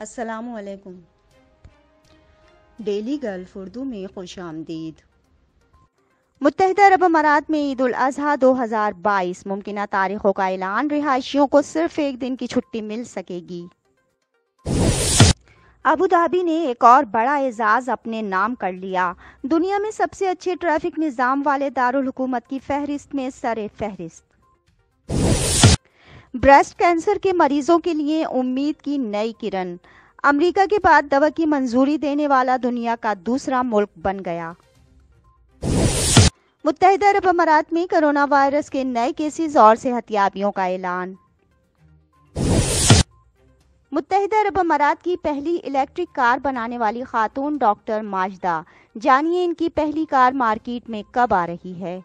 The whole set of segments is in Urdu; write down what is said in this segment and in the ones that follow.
السلام علیکم۔ ڈیلی گلف اردو میں خوش آمدید۔ متحدہ عرب امارات میں عید الاضحیٰ 2022 ممکنہ تاریخوں کا اعلان، رہائشیوں کو صرف ایک دن کی چھٹی مل سکے گی۔ ابوظہبی نے ایک اور بڑا اعزاز اپنے نام کر لیا، دنیا میں سب سے اچھے ٹریفک نظام والے دارالحکومت کی فہرست میں سر فہرست۔ بریسٹ کینسر کے مریضوں کے لیے امید کی نئی کرن، امریکہ کے بعد دوا کی منظوری دینے والا دنیا کا دوسرا ملک بن گیا۔ متحدہ عرب امارات میں کرونا وائرس کے نئے کیسز اور صحت یابیوں کا اعلان۔ متحدہ عرب امارات کی پہلی الیکٹرک کار بنانے والی خاتون ڈاکٹر ماجدہ، جانیے ان کی پہلی کار مارکیٹ میں کب آ رہی ہے۔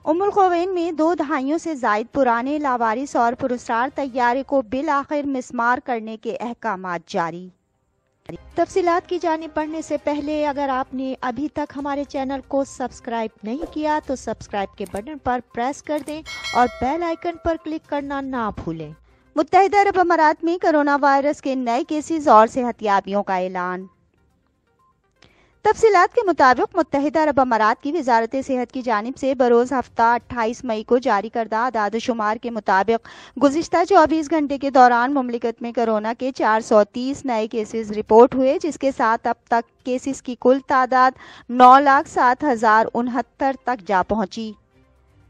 ام القوین میں 2 دہائیوں سے زائد پرانے لاوارث اور پراسرار طیارے کو بالآخر مسمار کرنے کے احکامات جاری۔ تفصیلات کی جانب بڑھنے سے پہلے اگر آپ نے ابھی تک ہمارے چینل کو سبسکرائب نہیں کیا تو سبسکرائب کے بٹن پر پریس کر دیں اور بیل آئیکن پر کلک کرنا نہ بھولیں۔ متحدہ عرب امارات میں کرونا وائرس کے نئے کیسز اور صحت یابیوں کا اعلان۔ تفصیلات کے مطابق متحدہ عرب امارات کی وزارت صحت کی جانب سے بروز ہفتہ 28 مئی کو جاری کردہ اعداد و شمار کے مطابق گزشتہ 24 گھنٹے کے دوران مملکت میں کرونا کے 430 نئے کیسز رپورٹ ہوئے، جس کے ساتھ اب تک کیسز کی کل تعداد 9,07,069 تک جا پہنچی۔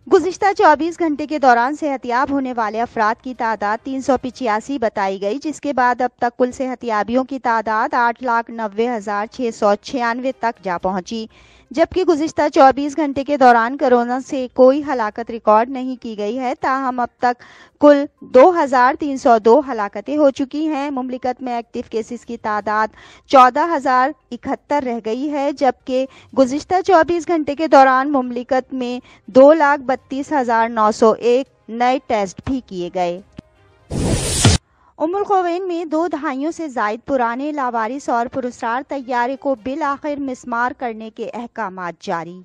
گزشتہ 24 گھنٹے کے دوران صحت یاب ہونے والے افراد کی تعداد 385 بتائی گئی، جس کے بعد اب تک کل صحت یابیوں کی تعداد 8,90,696 تک جا پہنچی، جبکہ گزشتہ 24 گھنٹے کے دوران کرونا سے کوئی ہلاکت ریکارڈ نہیں کی گئی ہے۔ تاہم اب تک کل 2,302 ہلاکتیں ہو چکی ہیں۔ مملکت میں ایکٹیو کیسز کی تعداد 14,071 رہ گئی ہے، جبکہ گزشتہ 24 گھنٹے کے دوران مملکت میں 2,32,901 نئے ٹیسٹ بھی کیے گئے۔ ام القوین میں 2 دہائیوں سے زائد پرانے لاوارث اور پراسرار طیارے کو بالآخر مسمار کرنے کے احکامات جاری۔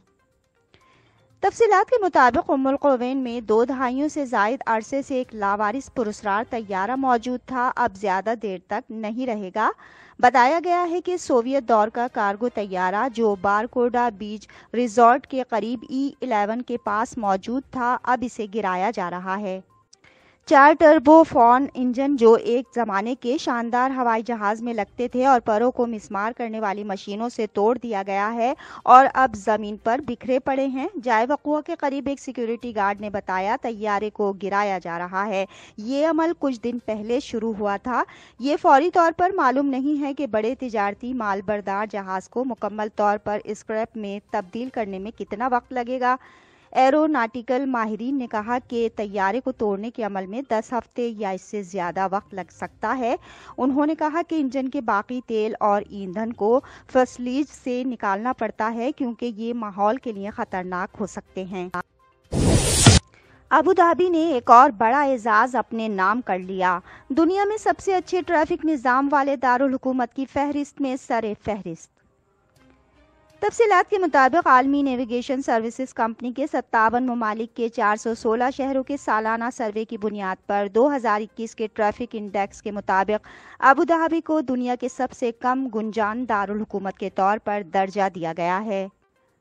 تفصیلات کے مطابق ام القوین میں 2 دہائیوں سے زائد عرصے سے ایک لاوارث پراسرار طیارہ موجود تھا، اب زیادہ دیر تک نہیں رہے گا۔ بتایا گیا ہے کہ سوویت دور کا کارگو طیارہ جو بارکوڈا بیچ ریزورٹ کے قریب E11 کے پاس موجود تھا، اب اسے گرایا جا رہا ہے۔ 4 ٹربو فان انجن جو ایک زمانے کے شاندار ہوائی جہاز میں لگتے تھے اور پروں کو مسمار کرنے والی مشینوں سے توڑ دیا گیا ہے اور اب زمین پر بکھرے پڑے ہیں۔ جائے وقوع کے قریب ایک سیکیورٹی گارڈ نے بتایا طیارے کو گرایا جا رہا ہے۔ یہ عمل کچھ دن پہلے شروع ہوا تھا۔ یہ فوری طور پر معلوم نہیں ہے کہ بڑے تجارتی مال بردار جہاز کو مکمل طور پر اسکریپ میں تبدیل کرنے میں کتنا وقت لگے گا۔ ایروناٹیکل ماہرین نے کہا کہ طیارے کو توڑنے کے عمل میں 10 ہفتے یا اس سے زیادہ وقت لگ سکتا ہے۔ انہوں نے کہا کہ انجن کے باقی تیل اور ایندھن کو فسلیج سے نکالنا پڑتا ہے کیونکہ یہ ماحول کے لیے خطرناک ہو سکتے ہیں۔ ابوظہبی نے ایک اور بڑا اعزاز اپنے نام کر لیا، دنیا میں سب سے اچھے ٹریفک نظام والے دارالحکومت کی فہرست میں سر فہرست۔ تفصیلات کے مطابق عالمی نیویگیشن سروسز کمپنی کے 57 ممالک کے 416 شہروں کے سالانہ سروے کی بنیاد پر 2021 کے ٹریفک انڈیکس کے مطابق ابوظہبی کو دنیا کے سب سے کم گنجان دارالحکومت کے طور پر درجہ دیا گیا ہے۔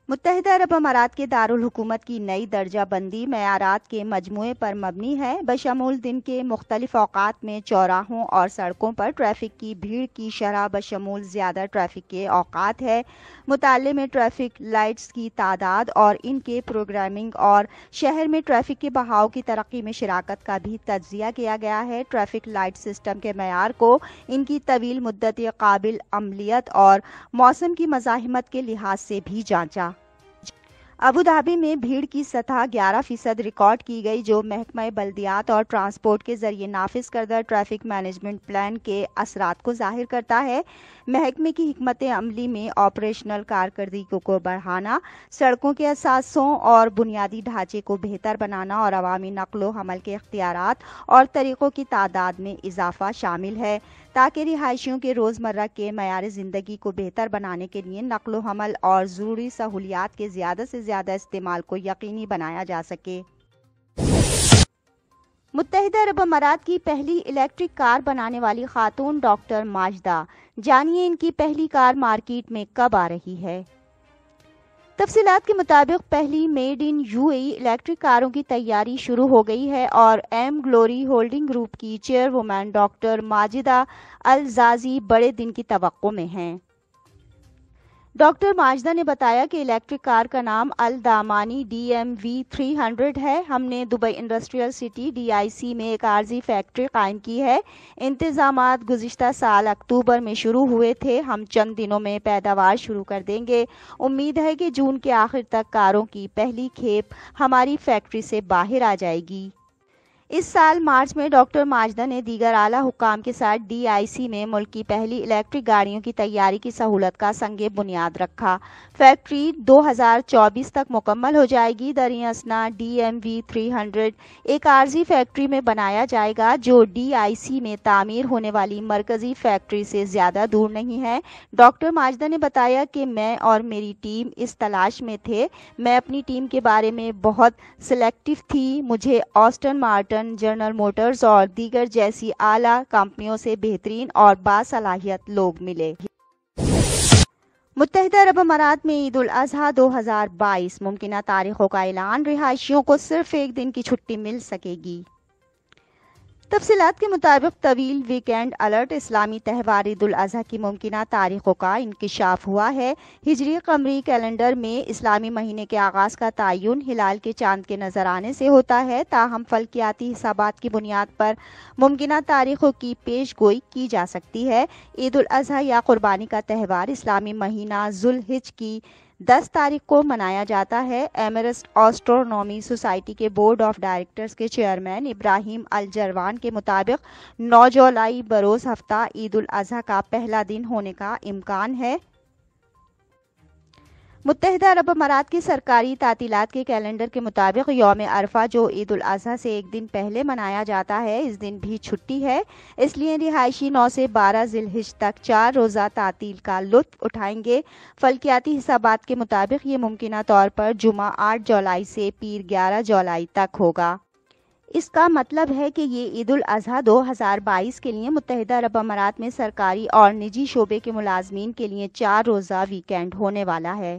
متحدہ عرب امارات کے دارالحکومت کی نئی درجہ بندی معیارات کے مجموعے پر مبنی ہے، بشمول دن کے مختلف اوقات میں چوراہوں اور سڑکوں پر ٹریفک کی بھیڑ کی شرح بشمول زیادہ ٹریفک کے اوقات ہے۔ مطالعے میں ٹریفک لائٹس کی تعداد اور ان کے پروگرامنگ اور شہر میں ٹریفک کے بہاؤ کی ترقی میں شراکت کا بھی تجزیہ کیا گیا ہے۔ ٹریفک لائٹ سسٹم کے معیار کو ان کی طویل مدتی قابل عملیت اور موسم کی مزاحمت کے لحاظ سے بھی جانچا۔ ابوظہبی میں بھیڑ کی سطح 11% ریکارڈ کی گئی، جو محکمہ بلدیات اور ٹرانسپورٹ کے ذریعے نافذ کردہ ٹریفک مینجمنٹ پلان کے اثرات کو ظاہر کرتا ہے۔ محکمے کی حکمت عملی میں آپریشنل کارکردگی کو بڑھانا، سڑکوں کے اثاثوں اور بنیادی ڈھانچے کو بہتر بنانا اور عوامی نقل و حمل کے اختیارات اور طریقوں کی تعداد میں اضافہ شامل ہے، تاکہ رہائشیوں کے روزمرہ کے معیار زندگی کو بہتر بنانے کے لیے نقل و حمل اور ضروری سہولیات کے زیادہ سے زیادہ استعمال کو یقینی بنایا جا سکے۔ متحدہ عرب امارات کی پہلی الیکٹرک کار بنانے والی خاتون ڈاکٹر ماجدہ، جانیے ان کی پہلی کار مارکیٹ میں کب آ رہی ہے۔ تفصیلات کے مطابق پہلی میڈ ان UAE الیکٹرک کاروں کی تیاری شروع ہو گئی ہے اور ایم گلوری ہولڈنگ گروپ کی چیئروومن ڈاکٹر ماجدہ الزازی بڑے دن کی توقع میں ہیں۔ ڈاکٹر ماجدہ نے بتایا کہ الیکٹرک کار کا نام الدامانی DMV 300 ہے۔ ہم نے دبئی انڈسٹریل سٹی DIC میں ایک عارضی فیکٹری قائم کی ہے۔ انتظامات گزشتہ سال اکتوبر میں شروع ہوئے تھے۔ ہم چند دنوں میں پیداوار شروع کر دیں گے۔ امید ہے کہ جون کے آخر تک کاروں کی پہلی کھیپ ہماری فیکٹری سے باہر آ جائے گی۔ اس سال مارچ میں ڈاکٹر ماجدہ نے دیگر اعلیٰ حکام کے ساتھ DIC میں ملک کی پہلی الیکٹرک گاڑیوں کی تیاری کی سہولت کا سنگ بنیاد رکھا۔ فیکٹری 2024 تک مکمل ہو جائے گی۔ دریں اثنا DMV 300 ایک عارضی فیکٹری میں بنایا جائے گا جو DIC میں تعمیر ہونے والی مرکزی فیکٹری سے زیادہ دور نہیں ہے۔ ڈاکٹر ماجدہ نے بتایا کہ میں اور میری ٹیم اس تلاش میں تھے۔ میں اپنی ٹیم کے بارے میں بہت سلیکٹو تھی۔ مجھے آسٹن مارٹن، جنرل موٹرز اور دیگر جیسی اعلیٰ کمپنیوں سے بہترین اور باصلاحیت لوگ ملے۔ متحدہ عرب امارات میں عید الاضحیٰ 2022 ممکنہ تاریخوں کا اعلان، رہائشیوں کو صرف ایک دن کی چھٹی مل سکے گی۔ تفصیلات کے مطابق طویل ویکینڈ الرٹ، اسلامی تہوار عید الاضحیٰ کی ممکنہ تاریخوں کا انکشاف ہوا ہے۔ ہجری قمری کیلنڈر میں اسلامی مہینے کے آغاز کا تعین ہلال کے چاند کے نظر آنے سے ہوتا ہے، تاہم فلکیاتی حسابات کی بنیاد پر ممکنہ تاریخوں کی پیش گوئی کی جا سکتی ہے۔ عید الاضحیٰ یا قربانی کا تہوار اسلامی مہینہ ذو الحجہ کی 10 تاریخ کو منایا جاتا ہے۔ ایمریٹس اسٹرونومی سوسائٹی کے بورڈ آف ڈائریکٹرز کے چیئرمین ابراہیم الجروان کے مطابق 9 جولائی بروز ہفتہ عید الاضحیٰ کا پہلا دن ہونے کا امکان ہے۔ متحدہ عرب امارات کی سرکاری تعطیلات کے کیلنڈر کے مطابق یوم عرفہ جو عید الاضحیٰ سے ایک دن پہلے منایا جاتا ہے، اس دن بھی چھٹی ہے۔ اس لیے رہائشی 9 سے 12 ذی الحجہ تک 4 روزہ تعطیل کا لطف اٹھائیں گے۔ فلکیاتی حسابات کے مطابق یہ ممکنہ طور پر جمعہ 8 جولائی سے پیر 11 جولائی تک ہوگا۔ اس کا مطلب ہے کہ یہ عید الاضحیٰ 2022 کے لیے متحدہ عرب امارات میں سرکاری اور نجی شعبے کے ملازمین کے لیے 4 روزہ ویکینڈ ہونے والا ہے۔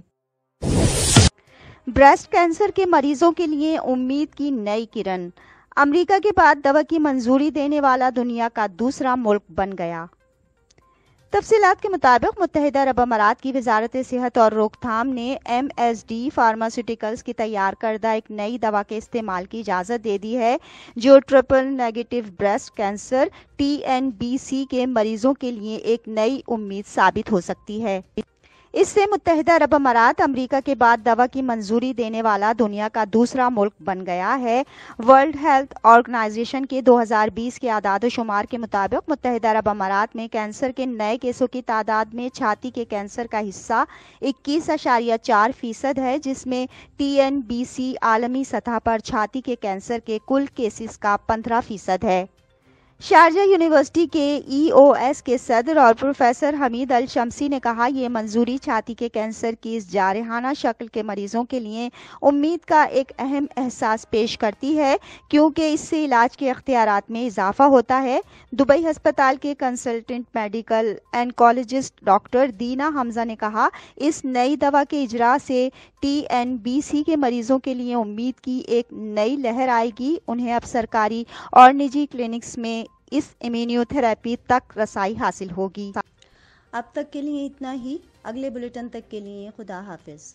بریسٹ کینسر کے مریضوں کے لیے امید کی نئی کرن، امریکہ کے بعد دوا کی منظوری دینے والا دنیا کا دوسرا ملک بن گیا۔ تفصیلات کے مطابق متحدہ عرب امارات کی وزارت صحت اور روک تھام نے MSD فارماسیوٹیکلز کی تیار کردہ ایک نئی دوا کے استعمال کی اجازت دے دی ہے جو triple negative breast cancer TNBC کے مریضوں کے لیے ایک نئی امید ثابت ہو سکتی ہے۔ اس سے متحدہ عرب امارات امریکہ کے بعد دوا کی منظوری دینے والا دنیا کا دوسرا ملک بن گیا ہے۔ ورلڈ ہیلتھ آرگنائزیشن کے 2020 کے اعداد و شمار کے مطابق متحدہ عرب امارات میں کینسر کے نئے کیسوں کی تعداد میں چھاتی کے کینسر کا حصہ 21.4% ہے، جس میں TNBC عالمی سطح پر چھاتی کے کینسر کے کل کیسز کا 15% ہے۔ شارجہ یونیورسٹی کے EOS کے صدر اور پروفیسر حمید الشمسی نے کہا، یہ منظوری چھاتی کے کینسر کی اس جارحانہ شکل کے مریضوں کے لیے امید کا ایک اہم احساس پیش کرتی ہے کیونکہ اس سے علاج کے اختیارات میں اضافہ ہوتا ہے۔ دبئی ہسپتال کے کنسلٹنٹ میڈیکل انکالوجسٹ ڈاکٹر دینا حمزہ نے کہا، اس نئی دوا کے اجرا سے TNBC کے مریضوں کے لیے امید کی ایک نئی لہر آئے گی۔ انہیں اب سرکاری اور نجی کلینکس میں اس امیونو تھراپی تک رسائی حاصل ہوگی۔ اب تک کے لیے اتنا ہی، اگلے بلیٹن تک کے لیے خدا حافظ۔